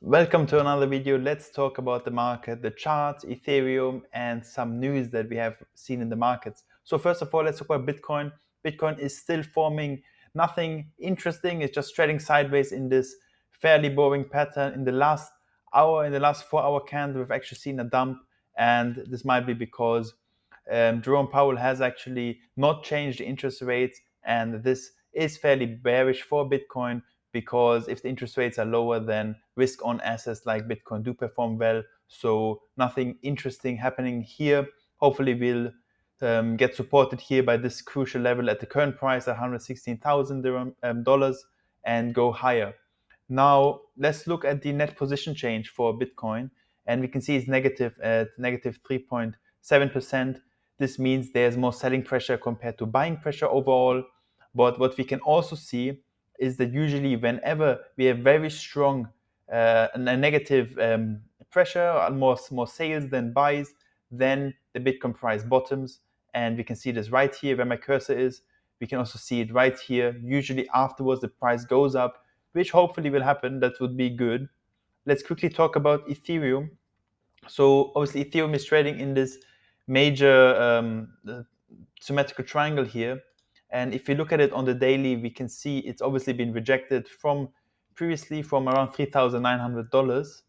Welcome to another video. Let's talk about the market, the charts, Ethereum, and some news that we have seen in the markets. So first of all, let's talk about Bitcoin. Bitcoin is still forming nothing interesting. It's just trading sideways in this fairly boring pattern. In the last hour, in the last 4 hour candle, we've actually seen a dump, and this might be because Jerome Powell has actually not changed the interest rates, and this is fairly bearish for Bitcoin because if the interest rates are lower, then risk on assets like Bitcoin do perform well. So nothing interesting happening here. Hopefully, we'll get supported here by this crucial level at the current price at $116,000 and go higher. Now, let's look at the net position change for Bitcoin, and we can see it's negative at negative 3.7%. This means there's more selling pressure compared to buying pressure overall. But what we can also see is that usually whenever we have very strong a negative pressure, more sales than buys, then the Bitcoin price bottoms. And we can see this right here where my cursor is. We can also see it right here. Usually afterwards, the price goes up, which hopefully will happen. That would be good. Let's quickly talk about Ethereum. So obviously Ethereum is trading in this major symmetrical triangle here. And if we look at it on the daily, we can see it's obviously been rejected from previously from around $3,900.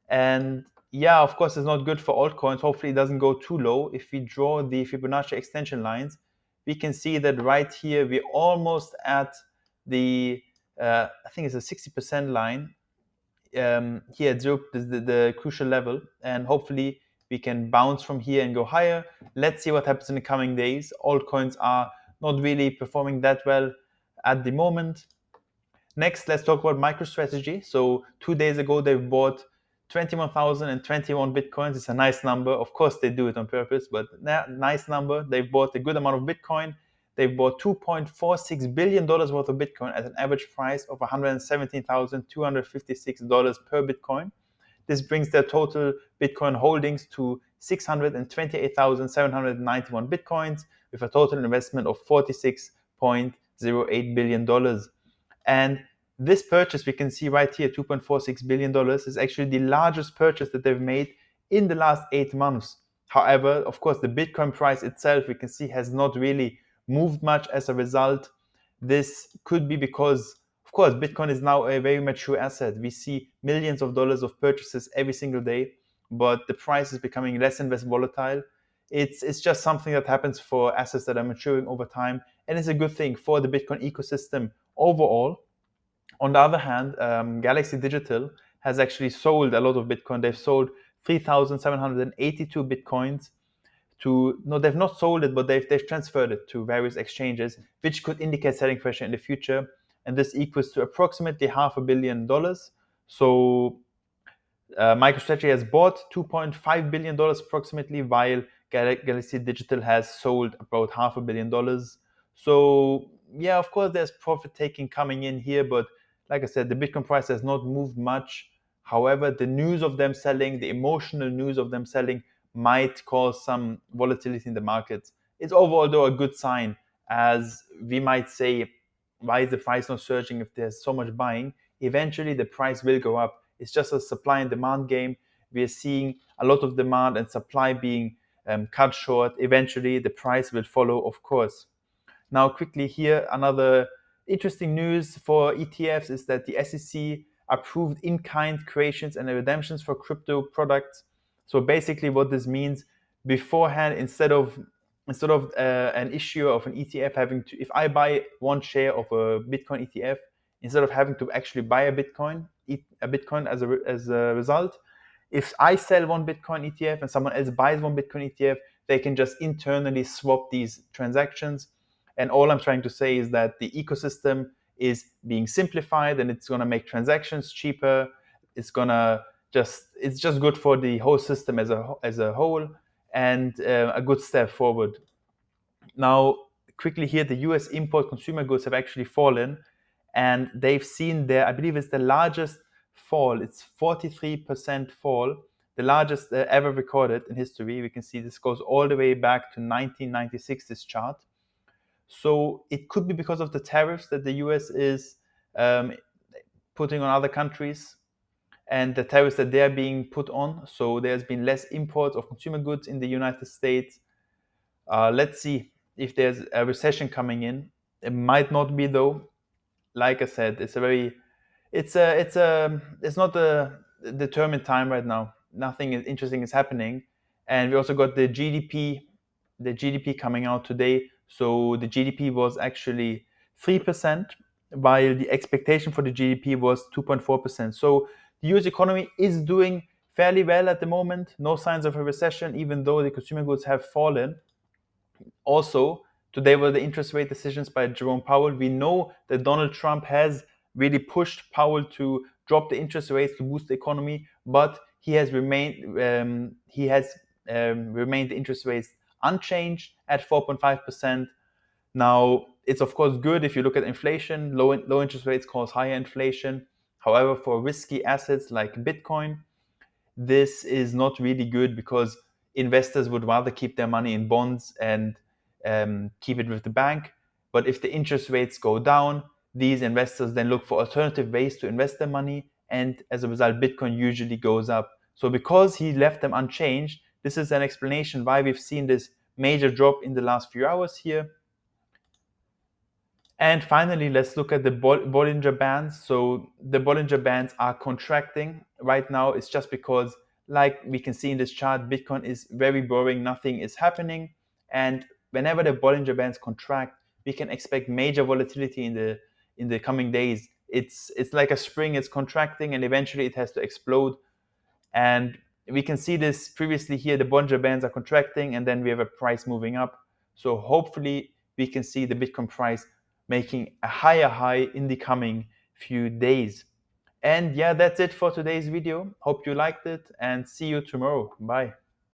And yeah, of course, it's not good for altcoins. Hopefully, it doesn't go too low. If we draw the Fibonacci extension lines, we can see that right here, we're almost at the, I think it's a 60% line here at zero, the crucial level. And hopefully, we can bounce from here and go higher. Let's see what happens in the coming days. Altcoins are not really performing that well at the moment. Next, let's talk about MicroStrategy. So 2 days ago, they bought 21,021 Bitcoins. It's a nice number. Of course, they do it on purpose, but nice number. They've bought a good amount of Bitcoin. They've bought $2.46 billion worth of Bitcoin at an average price of $117,256 per Bitcoin. This brings their total Bitcoin holdings to 628,791 Bitcoins with a total investment of $46.08 billion. And this purchase we can see right here, $2.46 billion, is actually the largest purchase that they've made in the last 8 months. However, of course, the Bitcoin price itself, we can see, has not really moved much as a result. This could be because, of course, Bitcoin is now a very mature asset. We see millions of dollars of purchases every single day, but the price is becoming less and less volatile. It's just something that happens for assets that are maturing over time, and it's a good thing for the Bitcoin ecosystem overall. On the other hand, Galaxy Digital has actually sold a lot of Bitcoin. They've sold 3,782 Bitcoins to, no, they've not sold it, but they've transferred it to various exchanges, which could indicate selling pressure in the future. And this equals to approximately $500 million. So MicroStrategy has bought $2.5 billion approximately, while Galaxy Digital has sold about $500 million. So yeah, of course, there's profit taking coming in here, but like I said, the Bitcoin price has not moved much. However, the news of them selling, the emotional news of them selling, might cause some volatility in the markets. It's overall, though, a good sign, as we might say, why is the price not surging if there's so much buying? Eventually, the price will go up. It's just a supply and demand game. We are seeing a lot of demand and supply being cut short. Eventually, the price will follow, of course. Now, quickly here, another interesting news for ETFs is that the SEC approved in-kind creations and redemptions for crypto products. So basically, what this means, beforehand, instead of an issue of an ETF having to, if I buy one share of a Bitcoin ETF, instead of having to actually buy a Bitcoin as a result, if I sell one Bitcoin ETF and someone else buys one Bitcoin ETF, they can just internally swap these transactions. And all I'm trying to say is that the ecosystem is being simplified, and it's going to make transactions cheaper. It's just good for the whole system as a whole, and a good step forward. Now, quickly here, the US import consumer goods have actually fallen, and they've seen their, I believe it's the largest fall. It's 43% fall, the largest ever recorded in history. We can see this goes all the way back to 1996, this chart. So it could be because of the tariffs that the US is putting on other countries. and the tariffs that they are being put on. So there's been less imports of consumer goods in the United States. Let's see if there's a recession coming in. It might not be though. Like I said, it's not a determined time right now. Nothing interesting is happening, and we also got the GDP coming out today. So the GDP was actually 3%, while the expectation for the GDP was 2.4%. So the US economy is doing fairly well at the moment. No signs of a recession, even though the consumer goods have fallen. Also, today were the interest rate decisions by Jerome Powell. We know that Donald Trump has really pushed Powell to drop the interest rates to boost the economy, but he has remained the interest rates unchanged at 4.5%. Now, it's of course good if you look at inflation. Low interest rates cause higher inflation. However, for risky assets like Bitcoin, this is not really good because investors would rather keep their money in bonds and keep it with the bank. But if the interest rates go down, these investors then look for alternative ways to invest their money. And as a result, Bitcoin usually goes up. So because he left them unchanged, this is an explanation why we've seen this major drop in the last few hours here. And finally, let's look at the Bollinger Bands. So the Bollinger Bands are contracting right now. It's just because, like we can see in this chart, Bitcoin is very boring. Nothing is happening. And whenever the Bollinger Bands contract, we can expect major volatility in the coming days. It's like a spring. It's contracting, and eventually it has to explode. And we can see this previously here, the Bollinger Bands are contracting, and then we have a price moving up. So hopefully we can see the Bitcoin price making a higher high in the coming few days. And yeah, that's it for today's video. Hope you liked it, and see you tomorrow. Bye.